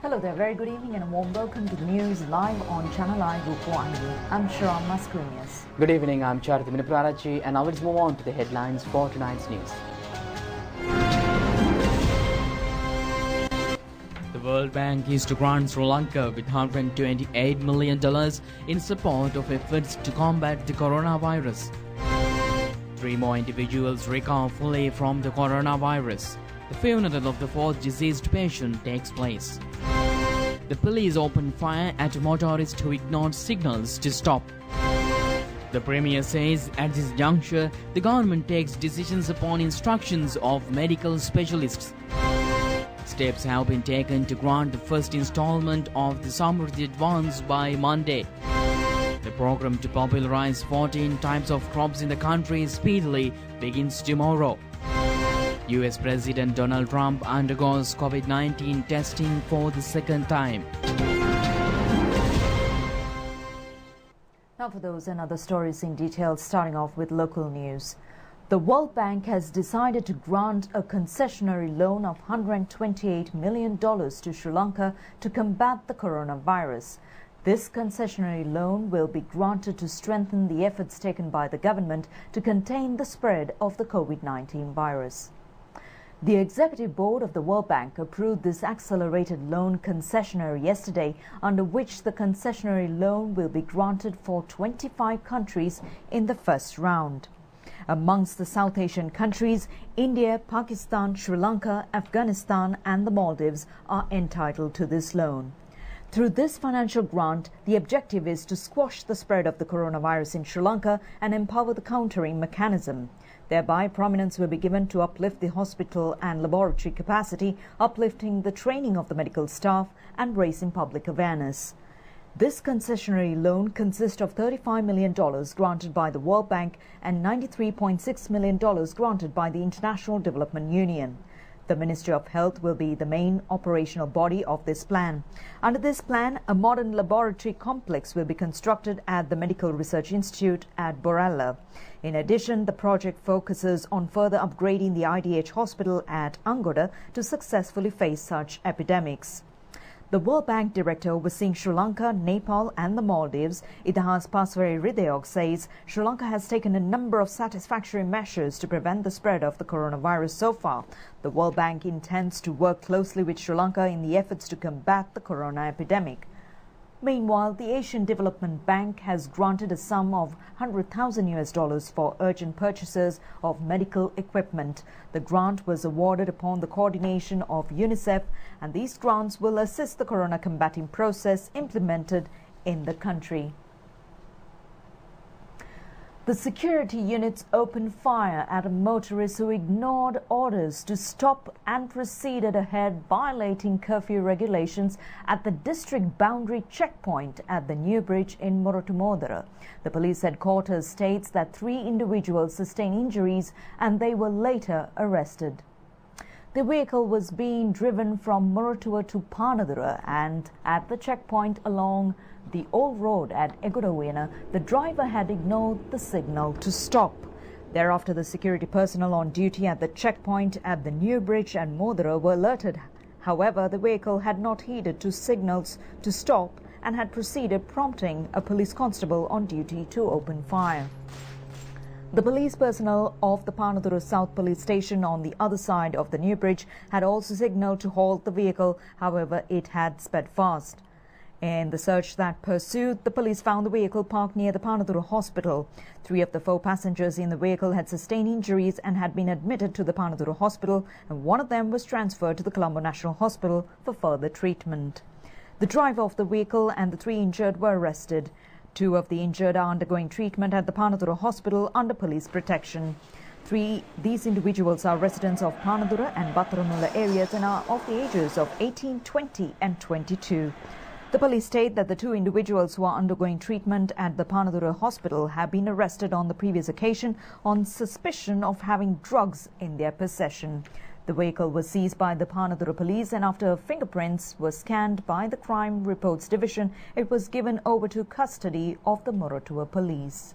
Hello there, very good evening and a warm welcome to the news live on Channel I Rupavahini. I'm Sharon Mascarenhas. Good evening, I'm Charity Prarachi, and now let's move on to the headlines for tonight's news. The World Bank is to grant Sri Lanka with $128 million in support of efforts to combat the coronavirus. 3 more individuals recover fully from the coronavirus. The funeral of the 4th deceased patient takes place. The police opened fire at a motorist who ignored signals to stop. The Premier says at this juncture, the government takes decisions upon instructions of medical specialists. Steps have been taken to grant the first installment of the Samruddhi Advance by Monday. The program to popularize 14 types of crops in the country speedily begins tomorrow. US President Donald Trump undergoes COVID-19 testing for the second time. Now for those and other stories in detail, starting off with local news. The World Bank has decided to grant a concessionary loan of $128 million to Sri Lanka to combat the coronavirus. This concessionary loan will be granted to strengthen the efforts taken by the government to contain the spread of the COVID-19 virus. The Executive Board of the World Bank approved this accelerated loan concessionary yesterday, under which the concessionary loan will be granted for 25 countries in the first round. Amongst the South Asian countries, India, Pakistan, Sri Lanka, Afghanistan and the Maldives are entitled to this loan. Through this financial grant, the objective is to squash the spread of the coronavirus in Sri Lanka and empower the countering mechanism. Thereby, prominence will be given to uplift the hospital and laboratory capacity, uplifting the training of the medical staff and raising public awareness. This concessionary loan consists of $35 million granted by the World Bank and $93.6 million granted by the International Development Union. The Ministry of Health will be the main operational body of this plan. Under this plan, a modern laboratory complex will be constructed at the Medical Research Institute at Borella. In addition, the project focuses on further upgrading the IDH hospital at Angoda to successfully face such epidemics. The World Bank director overseeing Sri Lanka, Nepal and the Maldives, Idahas Paswari Rideog, says Sri Lanka has taken a number of satisfactory measures to prevent the spread of the coronavirus so far. The World Bank intends to work closely with Sri Lanka in the efforts to combat the corona epidemic. Meanwhile, the Asian Development Bank has granted a sum of $100,000 for urgent purchases of medical equipment. The grant was awarded upon the coordination of UNICEF, and these grants will assist the corona combating process implemented in the country. The security units opened fire at a motorist who ignored orders to stop and proceeded ahead, violating curfew regulations at the district boundary checkpoint at the new bridge in Murutumodara. The police headquarters states that 3 individuals sustained injuries and they were later arrested. The vehicle was being driven from Murutua to Panadura, and at the checkpoint along the old road at Eguravena, the driver had ignored the signal to stop. Thereafter, the security personnel on duty at the checkpoint at the new bridge and Modara were alerted. However, the vehicle had not heeded to signals to stop and had proceeded, prompting a police constable on duty to open fire. The police personnel of the Panadura South Police Station on the other side of the new bridge had also signalled to halt the vehicle. However, it had sped fast. In the search that pursued, the police found the vehicle parked near the Panadura Hospital. 3 of the 4 passengers in the vehicle had sustained injuries and had been admitted to the Panadura Hospital, and 1 of them was transferred to the Colombo National Hospital for further treatment. The driver of the vehicle and the 3 injured were arrested. 2 of the injured are undergoing treatment at the Panadura Hospital under police protection. These individuals are residents of Panadura and Bataranula areas and are of the ages of 18, 20 and 22. The police state that the 2 individuals who are undergoing treatment at the Panadura Hospital have been arrested on the previous occasion on suspicion of having drugs in their possession. The vehicle was seized by the Panadura police, and after fingerprints were scanned by the Crime Reports Division, it was given over to custody of the Murutua police.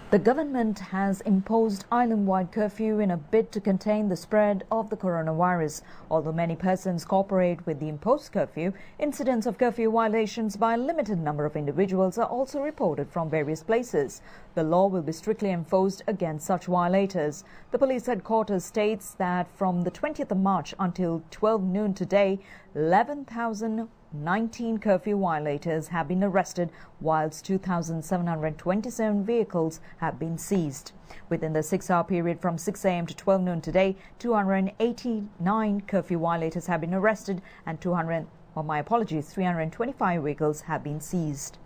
The government has imposed island-wide curfew in a bid to contain the spread of the coronavirus. Although many persons cooperate with the imposed curfew, incidents of curfew violations by a limited number of individuals are also reported from various places. The law will be strictly enforced against such violators. The police headquarters states that from the 20th of March until 12 noon today, 11,019 curfew violators have been arrested, whilst 2,727 vehicles have been seized. Within the 6-hour period from 6 a.m. to 12 noon today, 289 curfew violators have been arrested and 325 vehicles have been seized.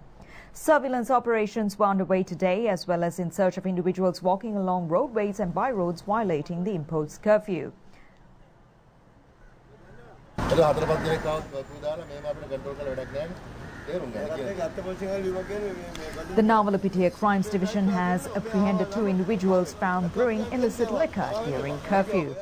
Surveillance operations were underway today, as well as in search of individuals walking along roadways and by roads violating the imposed curfew. The Navalapitiya Crimes Division has apprehended 2 individuals found brewing illicit liquor during curfew.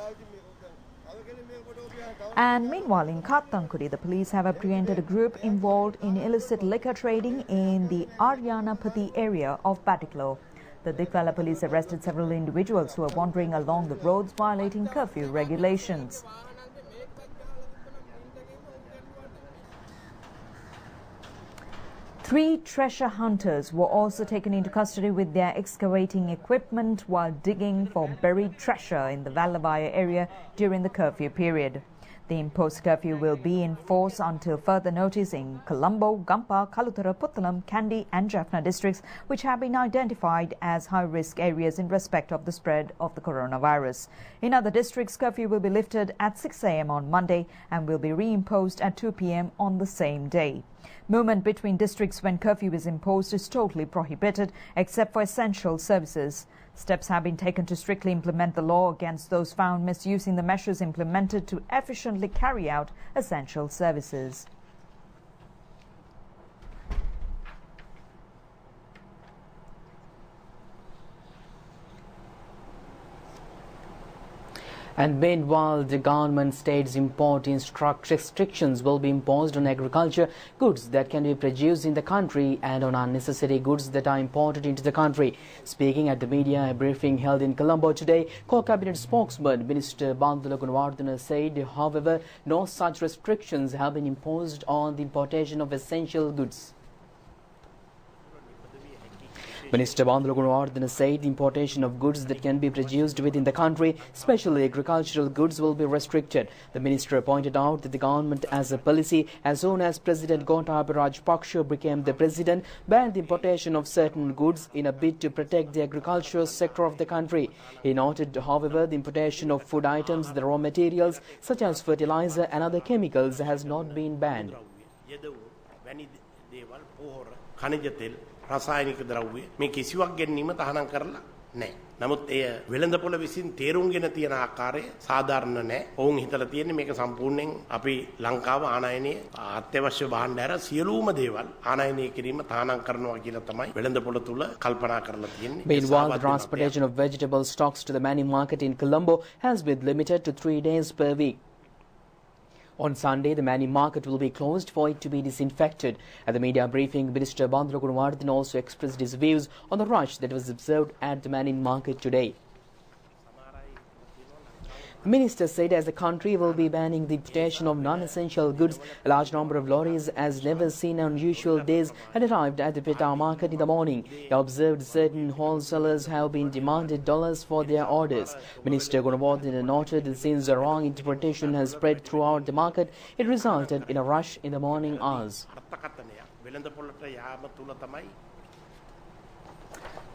And meanwhile, in Kathankudi, the police have apprehended a group involved in illicit liquor trading in the Aryanapati area of Batiklo. The Dikwala police arrested several individuals who were wandering along the roads violating curfew regulations. Three treasure hunters were also taken into custody with their excavating equipment while digging for buried treasure in the Vallavaya area during the curfew period. The imposed curfew will be in force until further notice in Colombo, Gampa, Kalutara, Puttalam, Kandy and Jaffna districts, which have been identified as high-risk areas in respect of the spread of the coronavirus. In other districts, curfew will be lifted at 6 a.m. on Monday and will be reimposed at 2 p.m. on the same day. Movement between districts when curfew is imposed is totally prohibited except for essential services. Steps have been taken to strictly implement the law against those found misusing the measures implemented to efficiently carry out essential services. And meanwhile, the government states import restrictions will be imposed on agriculture goods that can be produced in the country and on unnecessary goods that are imported into the country. Speaking at the media briefing held in Colombo today, Co-Cabinet spokesman Minister Bandula Gunawardena said, however, no such restrictions have been imposed on the importation of essential goods. Minister Bandula Gunawardena said the importation of goods that can be produced within the country, especially agricultural goods, will be restricted. The minister pointed out that the government, as a policy, as soon as President Gotabaya Rajapaksa became the president, banned the importation of certain goods in a bid to protect the agricultural sector of the country. He noted, however, the importation of food items, the raw materials such as fertilizer and other chemicals has not been banned. රසායනික ද්‍රව්‍ය මේ කිසිවක් ගැනීම තහනම් කරලා නැහැ. නමුත් එය වෙළඳපොළ විසින් තේරුම්ගෙන තියෙන ආකාරය සාධාරණ නැහැ. ඔවුන් හිතලා තියෙන්නේ මේක සම්පූර්ණයෙන් අපි ලංකාව ආනයනයේ අත්‍යවශ්‍ය භාණ්ඩ හැර සියලුම දේවල් ආනයනය කිරීම තහනම් කරනවා කියලා තමයි වෙළඳපොළ තුල කල්පනා කරලා තියෙන්නේ. Meanwhile, the transportation of vegetable stocks to the Manning market in Colombo has been limited to 3 days per week. On Sunday, the Manning market will be closed for it to be disinfected. At the media briefing, Minister Bandula Gunawardena also expressed his views on the rush that was observed at the Manning market today. The minister said as the country will be banning the importation of non-essential goods, a large number of lorries, as never seen on usual days, had arrived at the Peta market in the morning. He observed certain wholesalers have been demanded dollars for their orders. Minister Gunawardena noted that since the wrong interpretation has spread throughout the market, it resulted in a rush in the morning hours.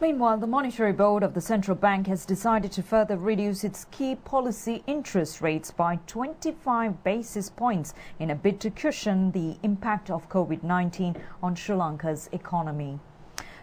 Meanwhile, the Monetary Board of the Central Bank has decided to further reduce its key policy interest rates by 25 basis points in a bid to cushion the impact of COVID-19 on Sri Lanka's economy.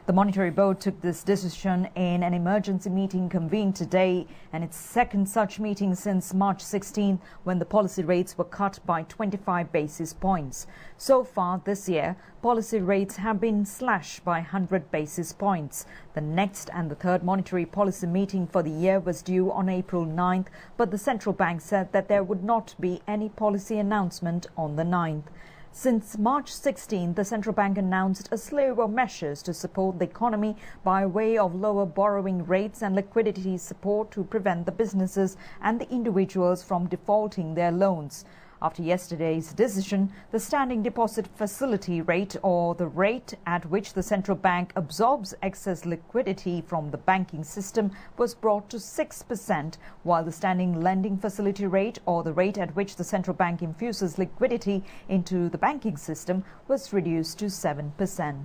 The Monetary Board took this decision in an emergency meeting convened today, and its second such meeting since March 16, when the policy rates were cut by 25 basis points. So far this year, policy rates have been slashed by 100 basis points. The next and the third monetary policy meeting for the year was due on April 9th, but the central bank said that there would not be any policy announcement on the 9th. Since March 16, the central bank announced a slew of measures to support the economy by way of lower borrowing rates and liquidity support to prevent the businesses and the individuals from defaulting their loans. After yesterday's decision, the standing deposit facility rate, or the rate at which the central bank absorbs excess liquidity from the banking system, was brought to 6%, while the standing lending facility rate, or the rate at which the central bank infuses liquidity into the banking system, was reduced to 7%.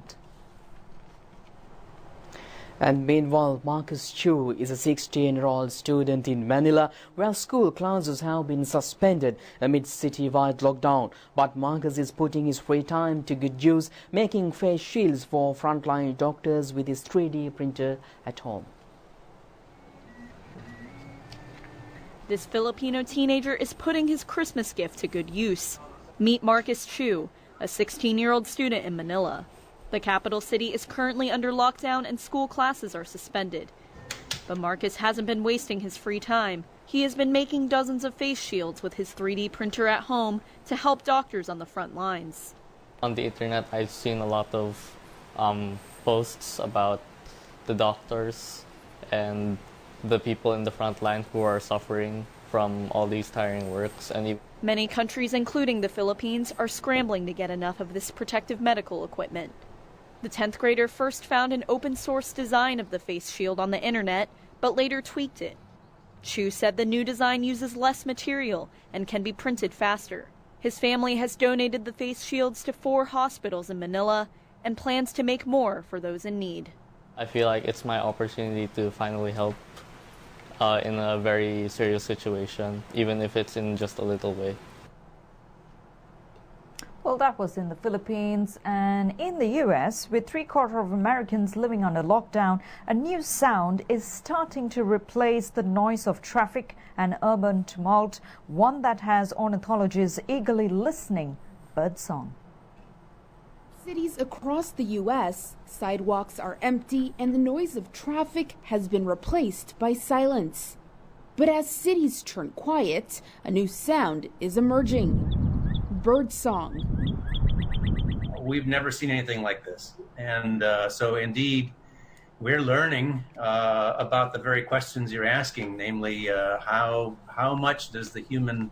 And meanwhile, Marcus Chu is a 16-year-old student in Manila, where school classes have been suspended amid city-wide lockdown. But Marcus is putting his free time to good use, making face shields for frontline doctors with his 3D printer at home. This Filipino teenager is putting his Christmas gift to good use. Meet Marcus Chu, a 16-year-old student in Manila. The capital city is currently under lockdown and school classes are suspended. But Marcus hasn't been wasting his free time. He has been making dozens of face shields with his 3D printer at home to help doctors on the front lines. On the internet, I've seen a lot of posts about the doctors and the people in the front line who are suffering from all these tiring works. And many countries, including the Philippines, are scrambling to get enough of this protective medical equipment. The 10th grader first found an open-source design of the face shield on the internet, but later tweaked it. Chu said the new design uses less material and can be printed faster. His family has donated the face shields to 4 hospitals in Manila and plans to make more for those in need. I feel like it's my opportunity to finally help in a very serious situation, even if it's in just a little way. Well, that was in the Philippines. And in the US, with 3/4 of Americans living under lockdown, a new sound is starting to replace the noise of traffic and urban tumult, one that has ornithologists eagerly listening: birdsong. Cities across the U.S., sidewalks are empty and the noise of traffic has been replaced by silence. But as cities turn quiet, a new sound is emerging: birdsong. We've never seen anything like this. And so indeed, we're learning about the very questions you're asking, namely how much does the human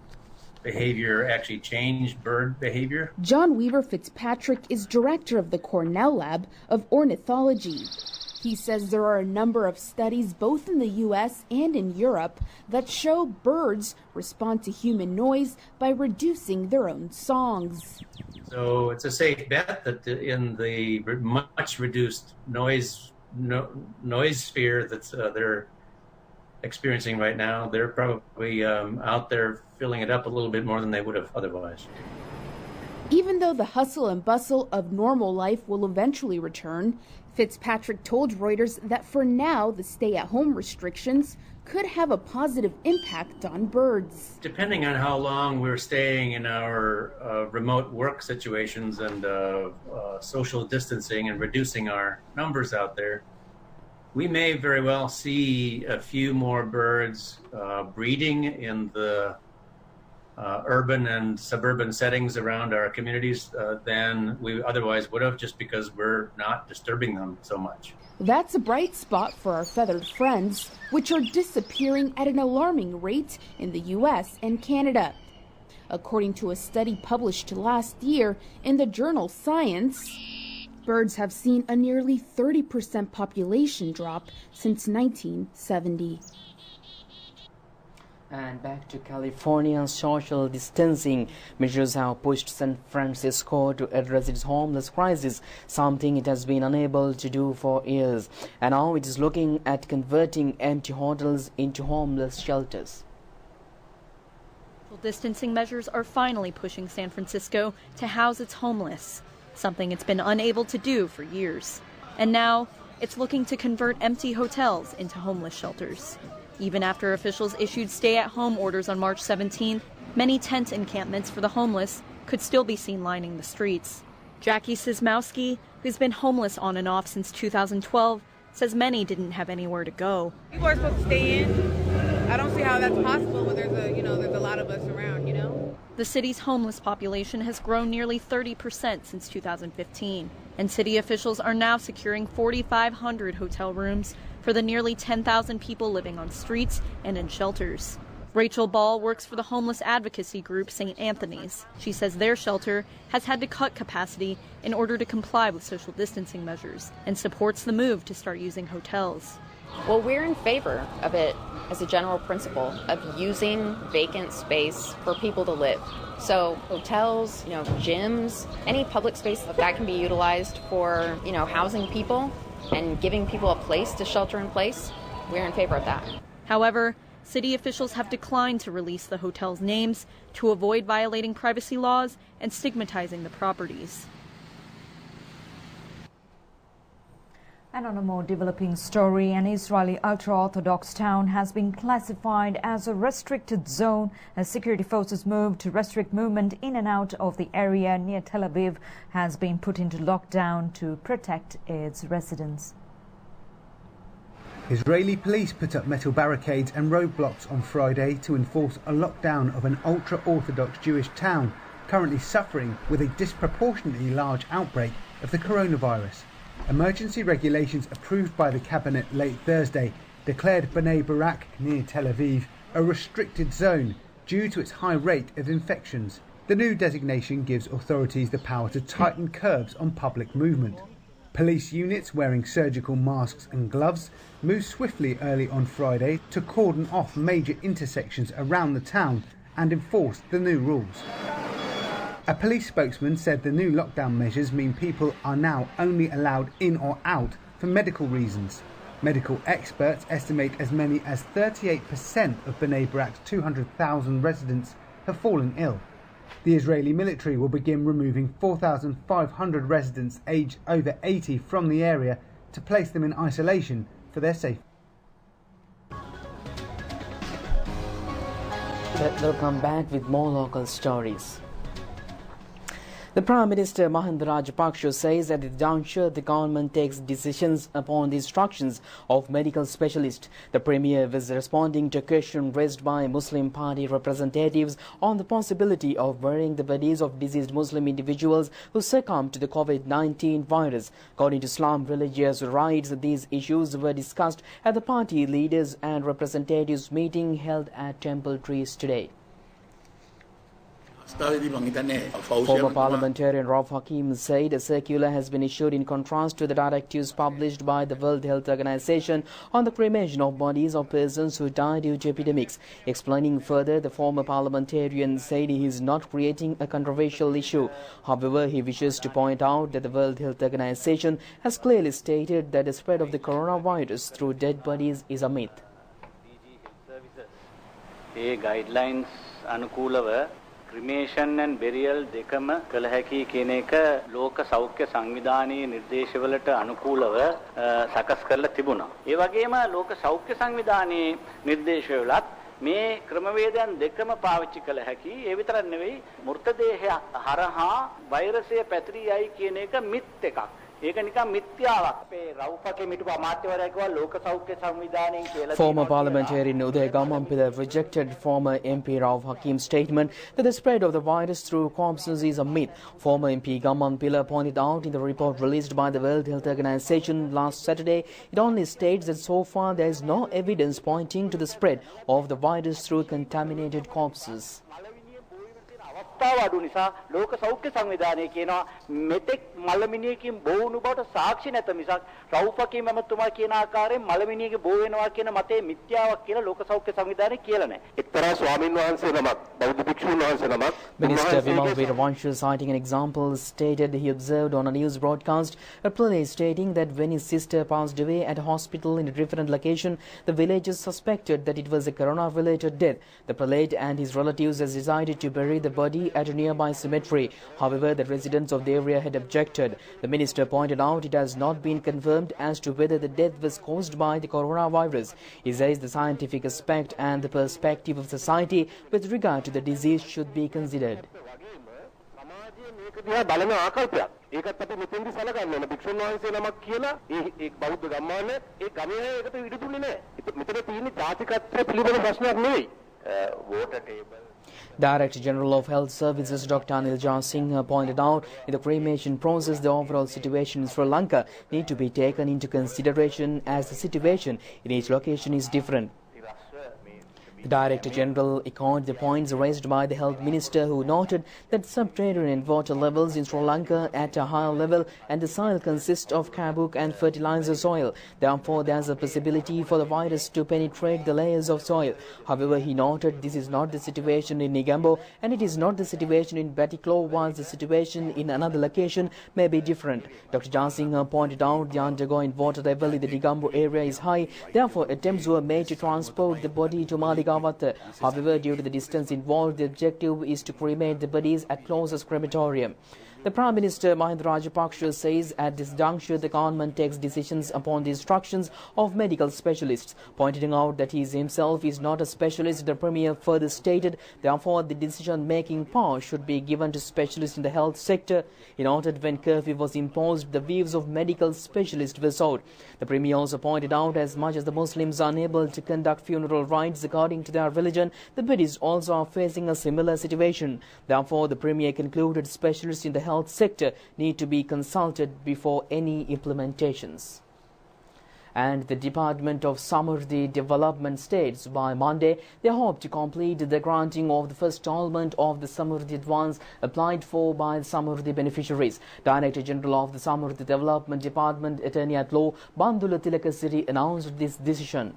behavior actually change bird behavior? John Weaver Fitzpatrick is director of the Cornell Lab of Ornithology. He says there are a number of studies both in the U.S. and in Europe that show birds respond to human noise by reducing their own songs. So it's a safe bet that in the much reduced noise sphere that they're experiencing right now, they're probably out there filling it up a little bit more than they would have otherwise. Even though the hustle and bustle of normal life will eventually return, Fitzpatrick told Reuters that for now the stay-at-home restrictions could have a positive impact on birds. Depending on how long we're staying in our remote work situations and social distancing and reducing our numbers out there, we may very well see a few more birds breeding in the urban and suburban settings around our communities than we otherwise would have, just because we're not disturbing them so much. That's a bright spot for our feathered friends, which are disappearing at an alarming rate in the U.S. and Canada. According to a study published last year in the journal Science, birds have seen a nearly 30% population drop since 1970. And back to California, social distancing measures have pushed San Francisco to address its homeless crisis, something it has been unable to do for years. And now it is looking at converting empty hotels into homeless shelters. Distancing measures are finally pushing San Francisco to house its homeless, something it's been unable to do for years. And now it's looking to convert empty hotels into homeless shelters. Even after officials issued stay-at-home orders on March 17th, many tent encampments for the homeless could still be seen lining the streets. Jackie Sismowski, who's been homeless on and off since 2012, says many didn't have anywhere to go. People are supposed to stay in. I don't see how that's possible when there's a lot of us around, The city's homeless population has grown nearly 30% since 2015, and city officials are now securing 4,500 hotel rooms for the nearly 10,000 people living on streets and in shelters. Rachel Ball works for the homeless advocacy group St. Anthony's. She says their shelter has had to cut capacity in order to comply with social distancing measures and supports the move to start using hotels. Well, we're in favor of it as a general principle of using vacant space for people to live. So hotels, gyms, any public space that can be utilized for, housing people and giving people a place to shelter in place, we're in favor of that. However, city officials have declined to release the hotels' names to avoid violating privacy laws and stigmatizing the properties. And on a more developing story, an Israeli ultra-Orthodox town has been classified as a restricted zone as security forces move to restrict movement in and out of the area near Tel Aviv has been put into lockdown to protect its residents. Israeli police put up metal barricades and roadblocks on Friday to enforce a lockdown of an ultra-Orthodox Jewish town currently suffering with a disproportionately large outbreak of the coronavirus. Emergency regulations approved by the cabinet late Thursday declared Bnei Barak near Tel Aviv a restricted zone due to its high rate of infections. The new designation gives authorities the power to tighten curbs on public movement. Police units wearing surgical masks and gloves moved swiftly early on Friday to cordon off major intersections around the town and enforce the new rules. A police spokesman said the new lockdown measures mean people are now only allowed in or out for medical reasons. Medical experts estimate as many as 38% of Bnei Barak's 200,000 residents have fallen ill. The Israeli military will begin removing 4,500 residents aged over 80 from the area to place them in isolation for their safety. Welcome back with more local stories. The Prime Minister Mahinda Rajapaksa says that at the juncture the government takes decisions upon the instructions of medical specialists. The Premier was responding to a question raised by Muslim party representatives on the possibility of burying the bodies of deceased Muslim individuals who succumbed to the COVID-19 virus. According to Islam religious rights, these issues were discussed at the party leaders and representatives meeting held at Temple Trees today. Former parliamentarian Rauf Hakim said a circular has been issued in contrast to the directives published by the World Health Organization on the cremation of bodies of persons who died due to epidemics. Explaining further, the former parliamentarian said he is not creating a controversial issue. However, he wishes to point out that the World Health Organization has clearly stated that the spread of the coronavirus through dead bodies is a myth. Guidelines අනුකූලව cremation and burial දෙකම කළ හැකි කියන එක ලෝක සෞඛ්‍ය සංවිධානයේ නිර්දේශවලට අනුකූලව සකස් කරලා තිබුණා. ඒ වගේම ලෝක සෞඛ්‍ය සංවිධානයේ නිර්දේශවලත් මේ ක්‍රමවේදයන් දෙකම පාවිච්චි කළ හැකි. ඒ විතරක් නෙවෙයි මෘතදේහය හරහා වෛරසය පැතිරියයි කියන එක මිත් එකක්. Former parliamentarian Uday Gamampila rejected former MP Rauf Hakim's statement that the spread of the virus through corpses is a myth. Former MP Gamampila pointed out in the report released by the World Health Organization last Saturday, it only states that so far there is no evidence pointing to the spread of the virus through contaminated corpses. අවස්ථාව නිසා ලෝක සෞඛ්‍ය සංවිධානය කියනවා මෙතෙක් මලමිනියකින් බෝ වුණු බවට සාක්ෂි නැත මිසක් රවුෆ් හකීම් මහතුමා කියන ආකාරයෙන් මලමිනියගේ බෝ වෙනවා කියන මතේ මිත්‍යාවක් කියලා ලෝක සෞඛ්‍ය සංවිධානය කියලා නැහැ. එක්තරා ස්වාමීන් වහන්සේ නමක් බෞද්ධ භික්ෂුන් වහන්සේ නමක් Minister Vimal Veeravansh, citing an example, stated he observed on a news broadcast a prelate stating that when his sister passed away at a hospital in a different location, the villagers suspected that it was a corona-related death. The prelate and his relatives has decided to bury the body at a nearby cemetery. However, the residents of the area had objected. The minister pointed out it has not been confirmed as to whether the death was caused by the coronavirus. He says the scientific aspect and the perspective of society with regard to the disease should be considered. ඒකත් අපි මෙතෙන්දි සලකන්න ඕන භික්ෂුන් වහන්සේ නමක් කියලා ඒ බෞද්ධ ගම්මාන ඒ ගමේ අය එකට ඉඩ දුන්නේ නැහැ. මෙතන තියෙන ජාතිකත්වය පිළිබඳ ප්‍රශ්නයක් නෙවෙයි. Water table Director General of Health Services Dr. Anil Singh pointed out in the cremation process the overall situation in Sri Lanka need to be taken into consideration as the situation in each location is different. The Director General echoed the points raised by the Health Minister, who noted that subterranean water levels in Sri Lanka at a higher level and the soil consists of kabuk and fertilizer soil. Therefore, there is a possibility for the virus to penetrate the layers of soil. However, he noted this is not the situation in Negombo and it is not the situation in Batticaloa, whilst the situation in another location may be different. Dr. Jaisingh pointed out the undergoing water level in the Negombo area is high. Therefore, attempts were made to transport the body to Malika. However, due to the distance involved, the objective is to cremate the bodies at closest crematorium. The Prime Minister Mahinda Rajapaksa says at this juncture the government takes decisions upon the instructions of medical specialists. Pointing out that he himself is not a specialist, the Premier further stated, therefore the decision-making power should be given to specialists in the health sector. He noted when curfew was imposed, the views of medical specialists were sought. The Premier also pointed out as much as the Muslims are unable to conduct funeral rites according to their religion, the Buddhists also are facing a similar situation. Therefore, the Premier concluded specialists in the health sector need to be consulted before any implementations. And the Department of Samurdhi Development states by Monday they hope to complete the granting of the first installment of the Samurdhi advance applied for by the Samurdhi beneficiaries. Director General of the Samurdhi Development Department, Attorney at Law Bandula Tilakasiri announced this decision.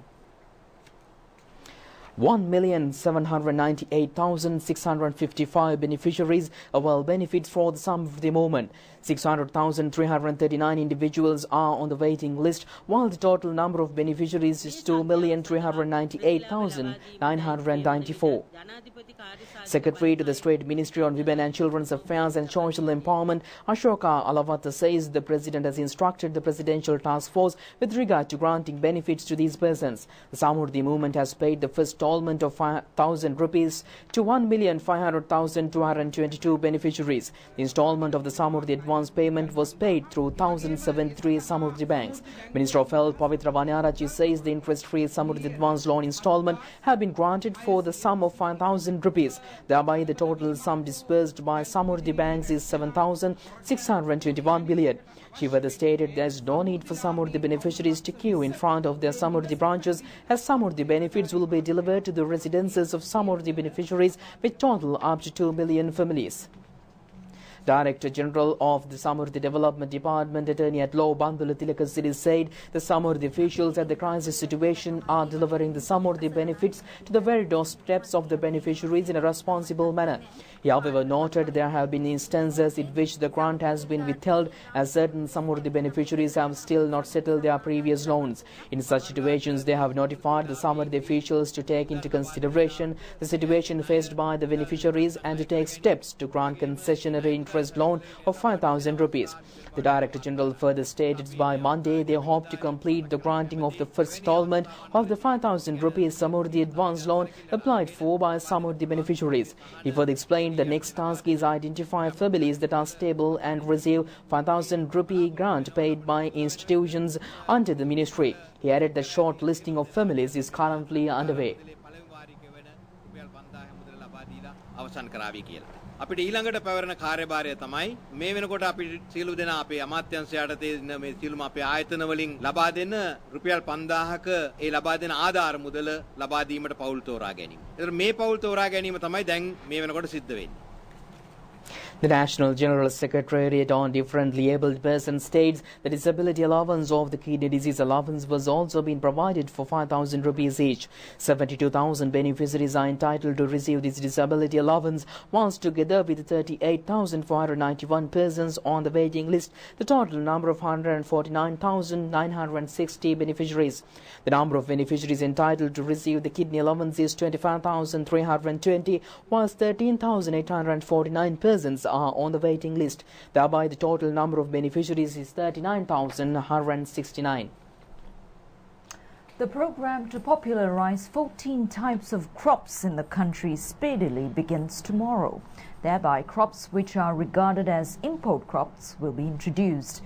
1,798,655 beneficiaries avail benefits for the Samurdhi movement. 600,339 individuals are on the waiting list, while the total number of beneficiaries is 2,398,994. Secretary to the State Ministry on Women and Children's Affairs and Social Empowerment, Ashoka Alavata, says the President has instructed the Presidential Task Force with regard to granting benefits to these persons. The Samurdhi movement has paid the first installment of 5,000 rupees to 1,500,222 beneficiaries. The installment of the Samurdhi advance payment was paid through 1,073 Samurdhi banks. Minister of Health Pavitra Vanyarachi says the interest-free Samurdhi advance loan installment have been granted for the sum of 5,000 rupees. Thereby, the total sum disbursed by Samurdhi banks is 7,621 billion. She further stated there is no need for Samurdhi beneficiaries to queue in front of their Samurdhi branches, as Samurdhi benefits will be delivered to the residences of Samurdhi beneficiaries, which total up to 2 million families. Director General of the Samurdhi Development Department, Attorney at Law Bandula Tilakasiri, said the Samurdhi officials at the crisis situation are delivering the Samurdhi benefits to the very doorsteps of the beneficiaries in a responsible manner. He, however, noted there have been instances in which the grant has been withheld, as certain Samurdhi beneficiaries have still not settled their previous loans. In such situations, they have notified the Samurdhi officials to take into consideration the situation faced by the beneficiaries and to take steps to grant concessionary interest loan of 5,000 rupees. The Director General further stated by Monday they hope to complete the granting of the first installment of the 5,000 rupees Samurdhi advance loan applied for by Samurdhi beneficiaries. He further explained the next task is identify families that are stable and receive 5,000 rupee grant paid by institutions under the ministry. He added the short listing of families is currently underway. අපිට ඊළඟට පැවරෙන කාර්යභාරය තමයි මේ වෙනකොට අපි සියලු දෙනා අපේ අමාත්‍යාංශයට තියෙන මේ සියලුම අපේ ආයතන වලින් ලබා දෙන රුපියල් 5,000ක ඒ ලබා දෙන ආධාර මුදල ලබා දීමට පවුල් තෝරා ගැනීම. ඒතර මේ පවුල් තෝරා ගැනීම තමයි දැන් මේ වෙනකොට සිද්ධ වෙන්නේ. The National General Secretariat on Differently Abled Persons states the disability allowance of the kidney disease allowance was also being provided for 5,000 rupees each. 72,000 beneficiaries are entitled to receive this disability allowance, whilst together with 38,491 persons on the waiting list, the total number of 149,960 beneficiaries. The number of beneficiaries entitled to receive the kidney allowance is 25,320, whilst 13,849 persons are on the waiting list. Thereby, the total number of beneficiaries is 39,169. The program to popularize 14 types of crops in the country speedily begins tomorrow. Thereby, crops which are regarded as import crops will be introduced.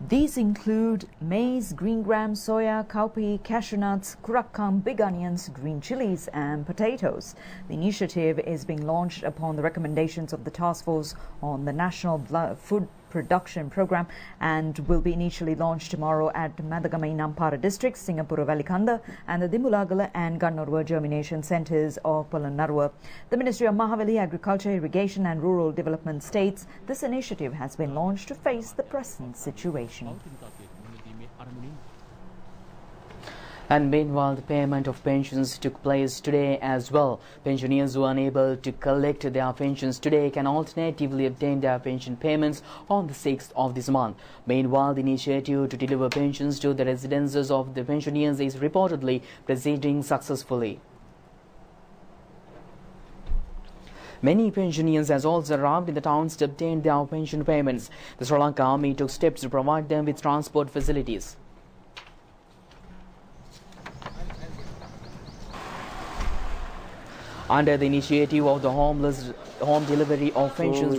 These include maize, green gram, soya, cowpea, cashew nuts, kurakam, big onions, green chilies and potatoes. The initiative is being launched upon the recommendations of the Task Force on the National Food Production Program and will be initially launched tomorrow at Madagama in Ampara districts, Singapore Valikanda and the Dimulagala and Gannorwa germination centres of Polonnaruwa. The Ministry of Mahavali, Agriculture, Irrigation and Rural Development states this initiative has been launched to face the present situation. And meanwhile, the payment of pensions took place today as well. Pensioners who are unable to collect their pensions today can alternatively obtain their pension payments on the 6th of this month. Meanwhile, the initiative to deliver pensions to the residences of the pensioners is reportedly proceeding successfully. Many pensioners has also arrived in the towns to obtain their pension payments. The Sri Lanka Army took steps to provide them with transport facilities. Under the initiative of the home delivery of pensions,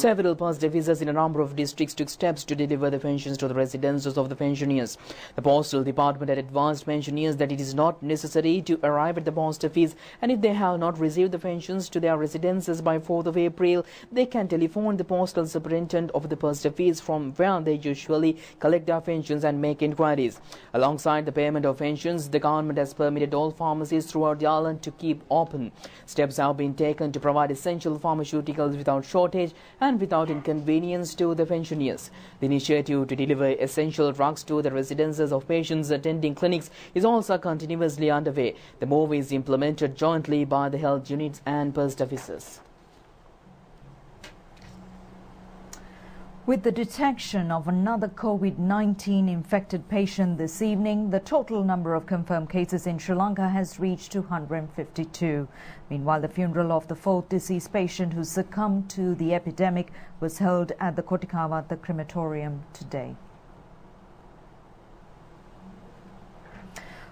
several post offices in a number of districts took steps to deliver the pensions to the residences of the pensioners. The Postal Department had advised pensioners that it is not necessary to arrive at the post office, and if they have not received the pensions to their residences by 4th of April, they can telephone the postal superintendent of the post office from where they usually collect their pensions and make inquiries. Alongside the payment of pensions, the government has permitted all pharmacies throughout the island to keep open. Steps have been taken to provide essential pharmaceuticals without shortage and without inconvenience to the pensioners. The initiative to deliver essential drugs to the residences of patients attending clinics is also continuously underway. The move is implemented jointly by the health units and post offices. With the detection of another COVID-19 infected patient this evening, the total number of confirmed cases in Sri Lanka has reached 252. Meanwhile, the funeral of the 4th deceased patient who succumbed to the epidemic was held at the Kotikawata crematorium today.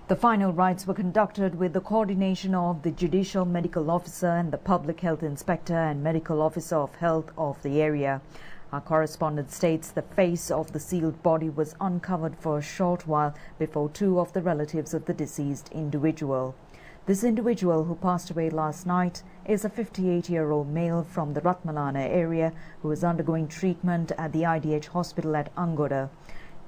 The final rites were conducted with the coordination of the Judicial Medical Officer and the Public Health Inspector and Medical Officer of Health of the area. Our correspondent states the face of the sealed body was uncovered for a short while before two of the relatives of the deceased individual. This individual, who passed away last night, is a 58-year-old male from the Ratmalana area who is undergoing treatment at the IDH hospital at Angoda.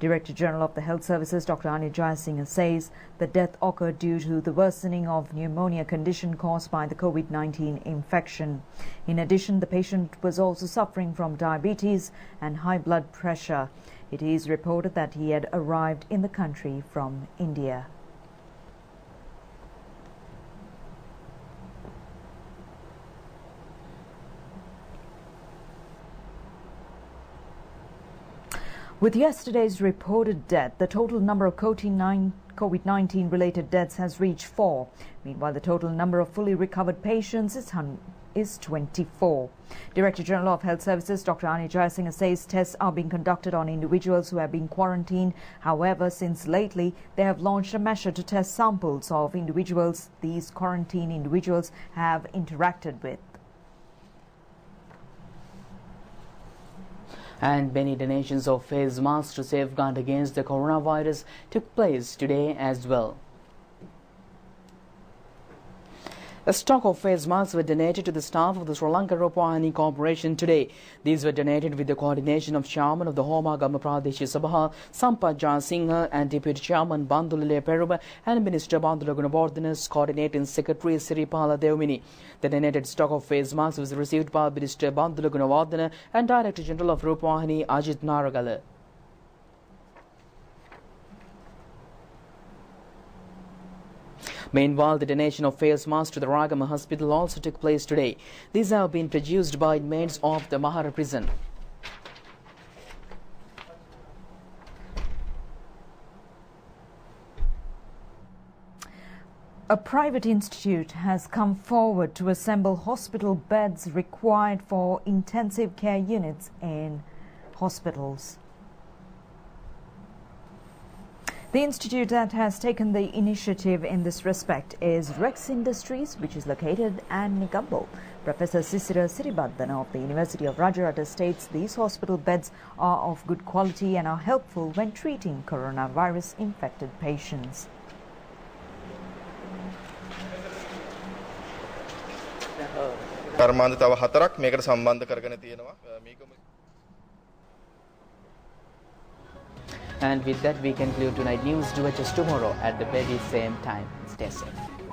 Director General of the Health Services, Dr. Anil Jayasinghe, says the death occurred due to the worsening of pneumonia condition caused by the COVID-19 infection. In addition, the patient was also suffering from diabetes and high blood pressure. It is reported that he had arrived in the country from India. With yesterday's reported death, the total number of COVID-19 related deaths has reached 4. Meanwhile, the total number of fully recovered patients is 24. Director General of Health Services, Dr. Anil Jayasinghe, says tests are being conducted on individuals who have been quarantined. However, since lately, they have launched a measure to test samples of individuals these quarantined individuals have interacted with. And many donations of face masks to safeguard against the coronavirus took place today as well. A stock of face masks were donated to the staff of the Sri Lanka Rupavahini Corporation today. These were donated with the coordination of Chairman of the Homagama Pradesh Sabha, Sampath Jayasinghe, and Deputy Chairman Bandulile Peruba and Minister Bandula Gunawardhana's Coordinating Secretary Siripala Devmini. The donated stock of face masks was received by Minister Bandula Gunawardhana and Director General of Rupavahini Ajit Naragala. Meanwhile, the donation of face masks to the Ragama Hospital also took place today. These have been produced by inmates of the Mahara prison. A private institute has come forward to assemble hospital beds required for intensive care units in hospitals. The institute that has taken the initiative in this respect is Rex Industries, which is located at Negombo. Professor Sisira Siribadana of the University of Rajarata states these hospital beds are of good quality and are helpful when treating coronavirus infected patients. කර්මාන්ත තව 4ක් මේකට සම්බන්ධ කරගෙන තියෙනවා. And with that, we conclude tonight news. Do it just tomorrow at the very same time. Stay safe.